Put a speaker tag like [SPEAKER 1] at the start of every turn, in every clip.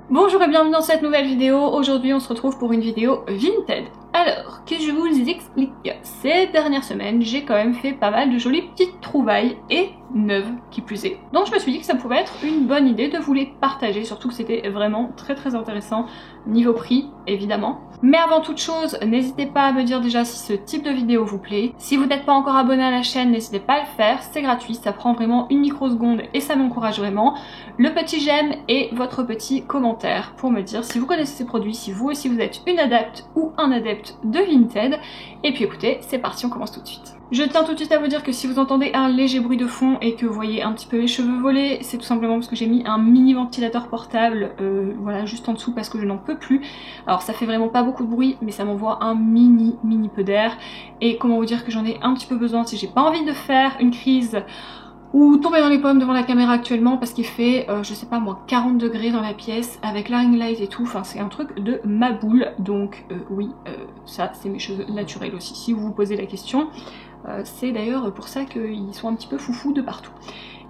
[SPEAKER 1] Bonjour et bienvenue dans cette nouvelle vidéo. Aujourd'hui on se retrouve pour une vidéo Vinted. Alors, que je vous explique, ces dernières semaines j'ai quand même fait pas mal de jolies petites trouvailles et neuves qui plus est. Donc je me suis dit que ça pouvait être une bonne idée de vous les partager, surtout que c'était vraiment très intéressant niveau prix évidemment. Mais avant toute chose, n'hésitez pas à me dire déjà si ce type de vidéo vous plaît. Si vous n'êtes pas encore abonné à la chaîne, n'hésitez pas à le faire, c'est gratuit, ça prend vraiment une microseconde et ça m'encourage vraiment. Le petit j'aime et votre petit commentaire pour me dire si vous connaissez ces produits, si vous aussi vous êtes une adepte ou un adepte de Vinted. Et puis écoutez, c'est parti, on commence tout de suite. Je tiens tout de suite à vous dire que si vous entendez un léger bruit de fond et que vous voyez un petit peu mes cheveux voler, c'est tout simplement parce que j'ai mis un mini ventilateur portable voilà, juste en dessous parce que je n'en peux plus. Alors ça fait vraiment pas beaucoup de bruit, mais ça m'envoie un mini peu d'air. Et comment vous dire que j'en ai un petit peu besoin si j'ai pas envie de faire une crise ou tomber dans les pommes devant la caméra actuellement parce qu'il fait, je sais pas moi, 40 degrés dans la pièce avec la ring light et tout, enfin c'est un truc de ma boule, donc oui, ça c'est mes cheveux naturels aussi, si vous vous posez la question. C'est d'ailleurs pour ça qu'ils sont un petit peu foufous de partout.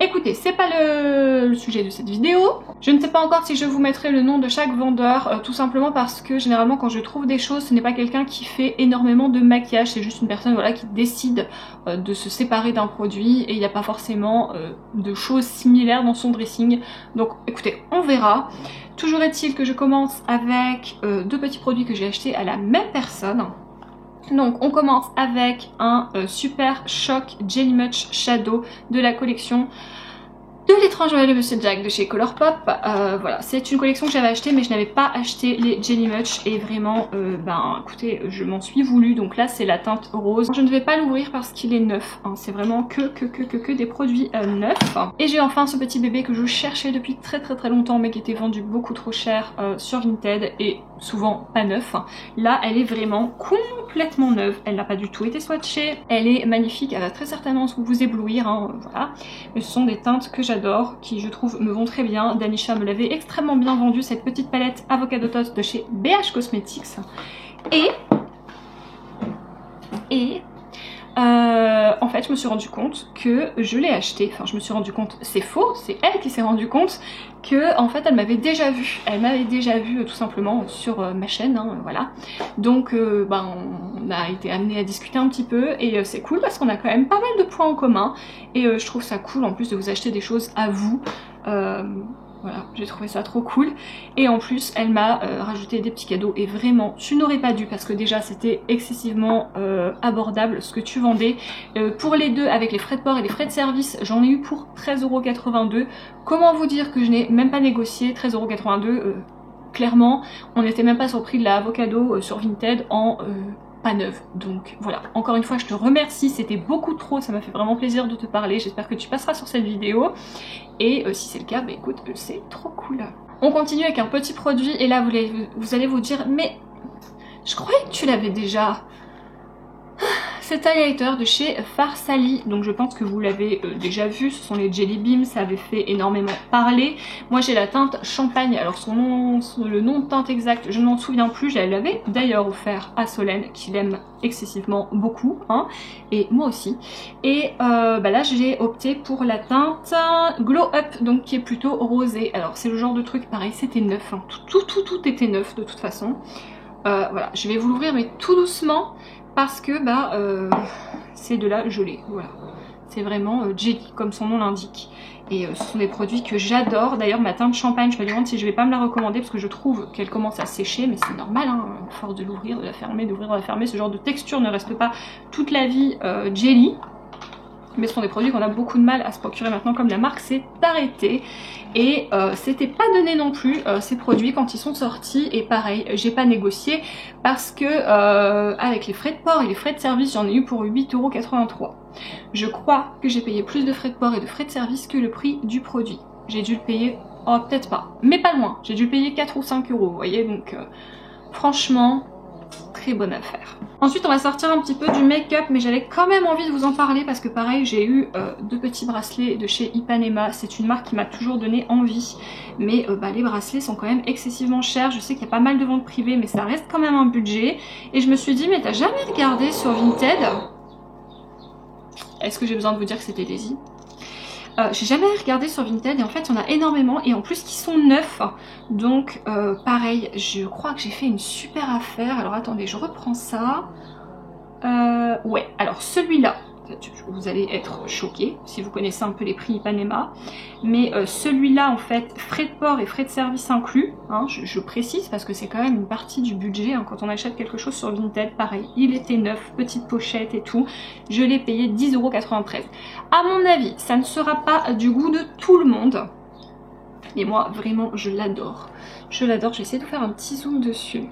[SPEAKER 1] Écoutez, c'est pas le sujet de cette vidéo. Je ne sais pas encore si je vous mettrai le nom de chaque vendeur, tout simplement parce que généralement quand je trouve des choses, ce n'est pas quelqu'un qui fait énormément de maquillage, c'est juste une personne voilà, qui décide de se séparer d'un produit et il n'y a pas forcément de choses similaires dans son dressing. Donc écoutez, on verra. Toujours est-il que je commence avec deux petits produits que j'ai achetés à la même personne. Donc on commence avec un Super Shock Jelly Much Shadow de la collection de l'étrange Noël de Monsieur Jack de chez Colourpop. Voilà, c'est une collection que j'avais achetée mais je n'avais pas acheté les Jelly Much et vraiment, ben écoutez, je m'en suis voulu. Donc là c'est la teinte rose. Je ne vais pas l'ouvrir parce qu'il est neuf, hein. C'est vraiment que des produits neufs. Et j'ai enfin ce petit bébé que je cherchais depuis très longtemps mais qui était vendu beaucoup trop cher sur Vinted et souvent pas neuf. Là elle est vraiment complètement neuve, elle n'a pas du tout été swatchée, elle est magnifique, elle va très certainement vous éblouir, hein, voilà. Mais ce sont des teintes que j'adore, qui je trouve me vont très bien. Danisha me l'avait extrêmement bien vendu, cette petite palette Avocado Toast de chez BH Cosmetics. Et en fait je me suis rendu compte que je l'ai acheté, enfin je me suis rendu compte, c'est faux, c'est elle qui s'est rendu compte que en fait elle m'avait déjà vue, tout simplement sur ma chaîne, hein, voilà. Donc ben, on a été amené à discuter un petit peu et c'est cool parce qu'on a quand même pas mal de points en commun et je trouve ça cool en plus de vous acheter des choses à vous. Voilà, j'ai trouvé ça trop cool. Et en plus, elle m'a rajouté des petits cadeaux. Et vraiment, tu n'aurais pas dû parce que déjà, c'était excessivement abordable ce que tu vendais. Pour les deux, avec les frais de port et les frais de service, j'en ai eu pour 13,82 €. Comment vous dire que je n'ai même pas négocié 13,82 €. Clairement, on n'était même pas sur le prix de la avocado sur Vinted en... pas neuve. Donc voilà, encore une fois je te remercie, c'était beaucoup trop, ça m'a fait vraiment plaisir de te parler, j'espère que tu passeras sur cette vidéo et si c'est le cas, bah écoute, c'est trop cool. On continue avec un petit produit et là vous allez vous dire mais je croyais que tu l'avais déjà. C'est highlighter de chez Farsali, donc je pense que vous l'avez déjà vu, ce sont les Jelly Beans, ça avait fait énormément parler. Moi j'ai la teinte champagne, alors le nom de teinte exact je ne m'en souviens plus, je l'avais d'ailleurs offert à Solène qui l'aime excessivement beaucoup, hein, et moi aussi. Et bah là j'ai opté pour la teinte Glow Up, donc qui est plutôt rosée. Alors c'est le genre de truc, pareil c'était neuf, hein. Tout était neuf de toute façon. Voilà, je vais vous l'ouvrir mais tout doucement. Parce que bah c'est de la gelée, voilà. C'est vraiment jelly comme son nom l'indique. Et ce sont des produits que j'adore. D'ailleurs ma teinte champagne, je me demande si je vais pas me la recommander parce que je trouve qu'elle commence à sécher, mais c'est normal, hein, à force de l'ouvrir, de la fermer, d'ouvrir, de la fermer, ce genre de texture ne reste pas toute la vie jelly. Mais ce sont des produits qu'on a beaucoup de mal à se procurer maintenant comme la marque s'est arrêtée. Et c'était pas donné non plus ces produits quand ils sont sortis. Et pareil, j'ai pas négocié parce que avec les frais de port et les frais de service, j'en ai eu pour 8,83 €. Je crois que j'ai payé plus de frais de port et de frais de service que le prix du produit. J'ai dû le payer, oh peut-être pas, mais pas loin. J'ai dû le payer 4 ou 5 €, vous voyez, donc franchement... très bonne affaire. Ensuite on va sortir un petit peu du make-up, mais j'avais quand même envie de vous en parler parce que pareil j'ai eu deux petits bracelets de chez Ipanema. C'est une marque qui m'a toujours donné envie, mais bah, les bracelets sont quand même excessivement chers. Je sais qu'il y a pas mal de ventes privées mais ça reste quand même un budget et je me suis dit mais t'as jamais regardé sur Vinted? Est-ce que j'ai besoin de vous dire que c'était Daisy? J'ai jamais regardé sur Vinted et en fait il y en a énormément et en plus qui sont neufs. Donc pareil, je crois que j'ai fait une super affaire. Alors attendez, je reprends ça. Ouais, alors celui-là, vous allez être choqués si vous connaissez un peu les prix Ipanema, mais celui-là en fait, frais de port et frais de service inclus, hein, je précise parce que c'est quand même une partie du budget hein, quand on achète quelque chose sur Vinted. Pareil, il était neuf, petite pochette et tout, je l'ai payé 10,93 €. À mon avis, ça ne sera pas du goût de tout le monde, et moi vraiment je l'adore, je l'adore. Je vais essayer de faire un petit zoom dessus,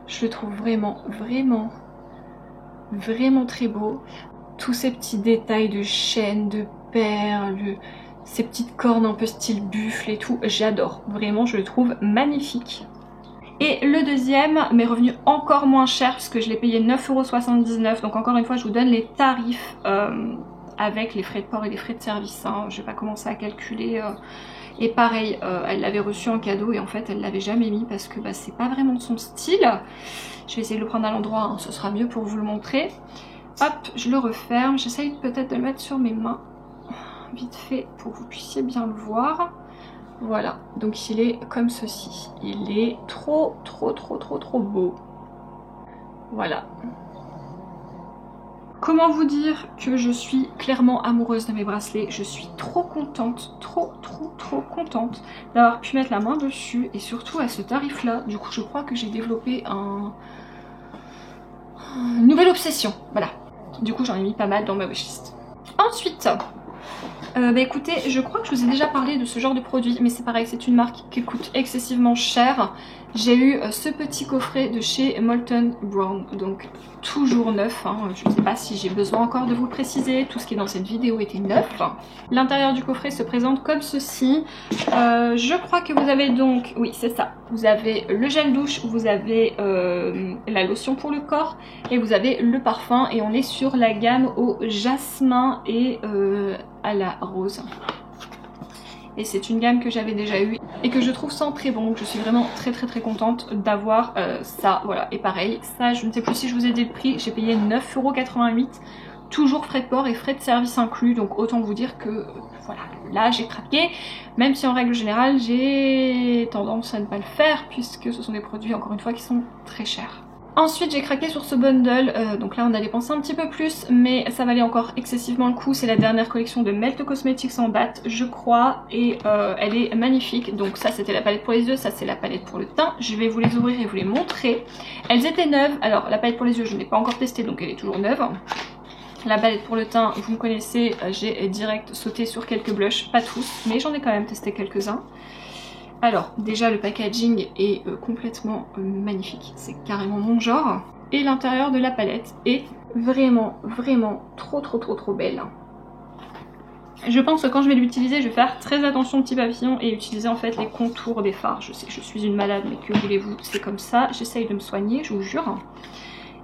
[SPEAKER 1] je le trouve vraiment très beau. Tous ces petits détails de chaînes, de perles, ces petites cornes un peu style buffle et tout, j'adore. Vraiment, je le trouve magnifique. Et le deuxième m'est revenu encore moins cher puisque je l'ai payé 9,79 €. Donc encore une fois, je vous donne les tarifs avec les frais de port et les frais de service. Hein. Je vais pas commencer à calculer. Et pareil, elle l'avait reçu en cadeau et en fait, elle l'avait jamais mis parce que bah, c'est pas vraiment de son style. Je vais essayer de le prendre à l'endroit, hein, ce sera mieux pour vous le montrer. Hop, je le referme, j'essaye peut-être de le mettre sur mes mains, vite fait, pour que vous puissiez bien le voir. Voilà, donc il est comme ceci, il est trop beau. Voilà. Comment vous dire que je suis clairement amoureuse de mes bracelets, je suis trop contente, trop contente d'avoir pu mettre la main dessus et surtout à ce tarif là. Du coup je crois que j'ai développé une nouvelle obsession, voilà. Du coup j'en ai mis pas mal dans ma wishlist. Ensuite, bah écoutez, je crois que je vous ai déjà parlé de ce genre de produit, mais c'est pareil, c'est une marque qui coûte excessivement cher. J'ai eu ce petit coffret de chez Molton Brown, donc toujours neuf, hein. Je ne sais pas si j'ai besoin encore de vous le préciser, tout ce qui est dans cette vidéo était neuf. L'intérieur du coffret se présente comme ceci. Je crois que vous avez donc, oui c'est ça, vous avez le gel douche, vous avez la lotion pour le corps et vous avez le parfum et on est sur la gamme au jasmin et à la rose. Et c'est une gamme que j'avais déjà eue et que je trouve sent très bon, donc je suis vraiment très contente d'avoir ça, voilà. Et pareil, ça je ne sais plus si je vous ai dit le prix, j'ai payé 9,88 €, toujours frais de port et frais de service inclus, donc autant vous dire que voilà, là j'ai craqué, même si en règle générale j'ai tendance à ne pas le faire puisque ce sont des produits encore une fois qui sont très chers. Ensuite j'ai craqué sur ce bundle, donc là on a dépensé un petit peu plus mais ça valait encore excessivement le coup. C'est la dernière collection de Melt Cosmetics en batte je crois et elle est magnifique. Donc ça c'était la palette pour les yeux, ça c'est la palette pour le teint. Je vais vous les ouvrir et vous les montrer. Elles étaient neuves, alors la palette pour les yeux je ne l'ai pas encore testée donc elle est toujours neuve. La palette pour le teint vous me connaissez, j'ai direct sauté sur quelques blushs, pas tous mais j'en ai quand même testé quelques-uns. Alors déjà le packaging est complètement magnifique, c'est carrément mon genre. Et l'intérieur de la palette est vraiment trop belle. Je pense que quand je vais l'utiliser, je vais faire très attention aux petits papillons et utiliser en fait les contours des fards. Je sais que je suis une malade mais que voulez-vous, c'est comme ça, j'essaye de me soigner, je vous jure.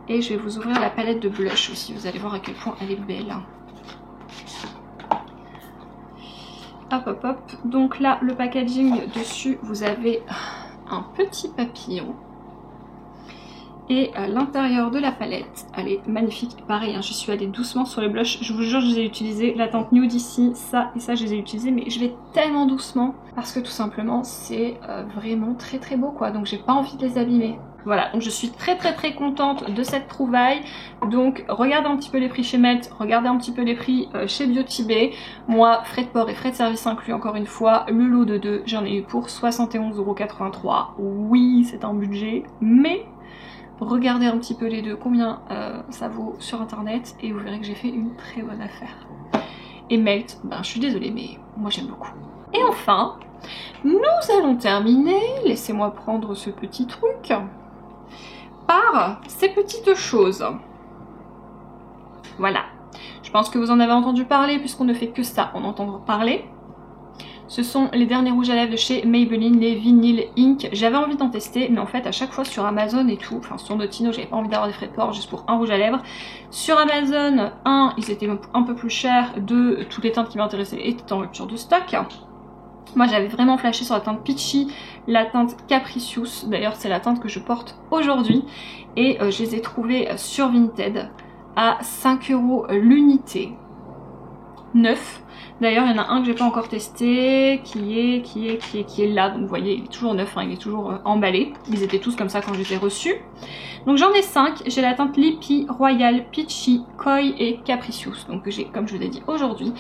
[SPEAKER 1] Et je vais vous ouvrir la palette de blush aussi, vous allez voir à quel point elle est belle. Hop, donc là le packaging dessus vous avez un petit papillon et à l'intérieur de la palette elle est magnifique. Pareil hein, je suis allée doucement sur les blushs, je vous jure je les ai utilisés, la teinte nude ici, ça et ça je les ai utilisés mais je vais tellement doucement parce que tout simplement c'est vraiment très beau quoi, donc j'ai pas envie de les abîmer. Voilà, donc je suis très contente de cette trouvaille. Donc regardez un petit peu les prix chez Melt, regardez un petit peu les prix chez Beauty Bay. Moi, frais de port et frais de service inclus encore une fois, le lot de deux, j'en ai eu pour 71,83 €. Oui, c'est un budget, mais regardez un petit peu les deux, combien ça vaut sur internet et vous verrez que j'ai fait une très bonne affaire. Et Melt, ben je suis désolée mais moi j'aime beaucoup. Et enfin, nous allons terminer, laissez-moi prendre ce petit truc, par ces petites choses. Voilà, je pense que vous en avez entendu parler puisqu'on ne fait que ça, en entendre parler. Ce sont les derniers rouges à lèvres de chez Maybelline, les Vinyl Ink. J'avais envie d'en tester, mais en fait à chaque fois sur Amazon et tout, enfin sur Notino, j'avais pas envie d'avoir des frais de port juste pour un rouge à lèvres. Sur Amazon, 1, ils étaient un peu plus chers, 2, toutes les teintes qui m'intéressaient étaient en rupture de stock. Moi j'avais vraiment flashé sur la teinte Peachy, la teinte Capricious, d'ailleurs c'est la teinte que je porte aujourd'hui, et je les ai trouvées sur Vinted à 5 € l'unité, 9. D'ailleurs, il y en a un que j'ai pas encore testé, qui est là. Donc vous voyez, il est toujours neuf, hein, il est toujours emballé. Ils étaient tous comme ça quand je les ai reçus. Donc j'en ai 5. J'ai la teinte Lippy, Royal, Peachy, Koi et Capricious. Donc j'ai, comme je vous ai dit, aujourd'hui.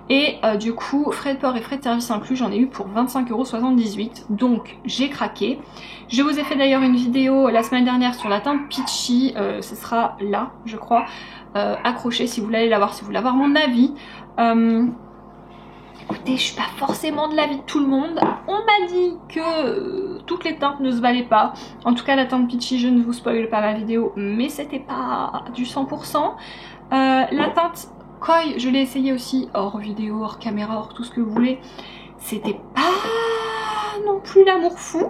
[SPEAKER 1] Et du coup, frais de port et frais de service inclus, j'en ai eu pour 25,78 €. Donc j'ai craqué. Je vous ai fait d'ailleurs une vidéo la semaine dernière sur la teinte Peachy. Ce sera là, je crois. Accroché si vous voulez la voir, si vous voulez avoir mon avis. Écoutez, je suis pas forcément de l'avis de tout le monde. On m'a dit que toutes les teintes ne se valaient pas. En tout cas, la teinte Peachy, je ne vous spoil pas ma vidéo, mais c'était pas du 100%. La teinte Koi, je l'ai essayé aussi hors vidéo, hors caméra, hors tout ce que vous voulez. C'était pas non plus l'amour fou.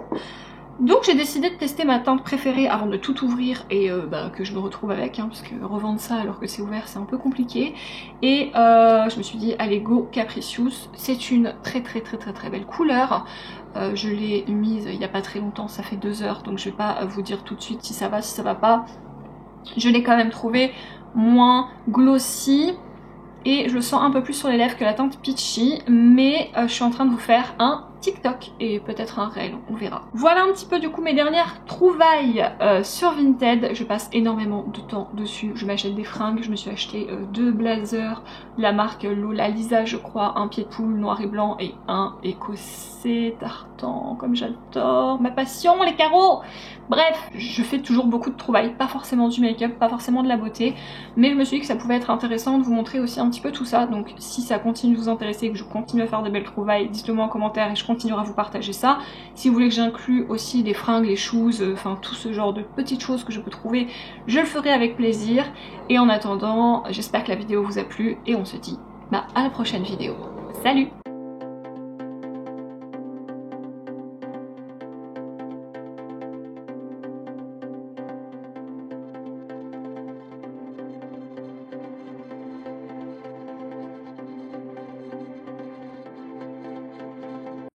[SPEAKER 1] Donc j'ai décidé de tester ma teinte préférée avant de tout ouvrir et que je me retrouve avec, hein, parce que revendre ça alors que c'est ouvert c'est un peu compliqué. Et je me suis dit allez go Capricious, c'est une très belle couleur. Je l'ai mise il n'y a pas très longtemps, ça fait 2 heures, donc je vais pas vous dire tout de suite si ça va, si ça va pas. Je l'ai quand même trouvé moins glossy. Et je le sens un peu plus sur les lèvres que la teinte Peachy, mais je suis en train de vous faire un TikTok et peut-être un réel, on verra. Voilà un petit peu du coup mes dernières trouvailles sur Vinted. Je passe énormément de temps dessus, je m'achète des fringues, je me suis acheté 2 blazers, la marque Lola Lisa je crois, un pied de poule noir et blanc et un écossais tartan, comme j'adore, ma passion les carreaux. Bref, je fais toujours beaucoup de trouvailles, pas forcément du make-up, pas forcément de la beauté, mais je me suis dit que ça pouvait être intéressant de vous montrer aussi un petit peu tout ça, donc si ça continue de vous intéresser, que je continue à faire de belles trouvailles, dites-le moi en commentaire et je continuerai à vous partager ça. Si vous voulez que j'inclue aussi les fringues, les shoes, enfin tout ce genre de petites choses que je peux trouver, je le ferai avec plaisir. Et en attendant, j'espère que la vidéo vous a plu et on se dit à la prochaine vidéo. Salut!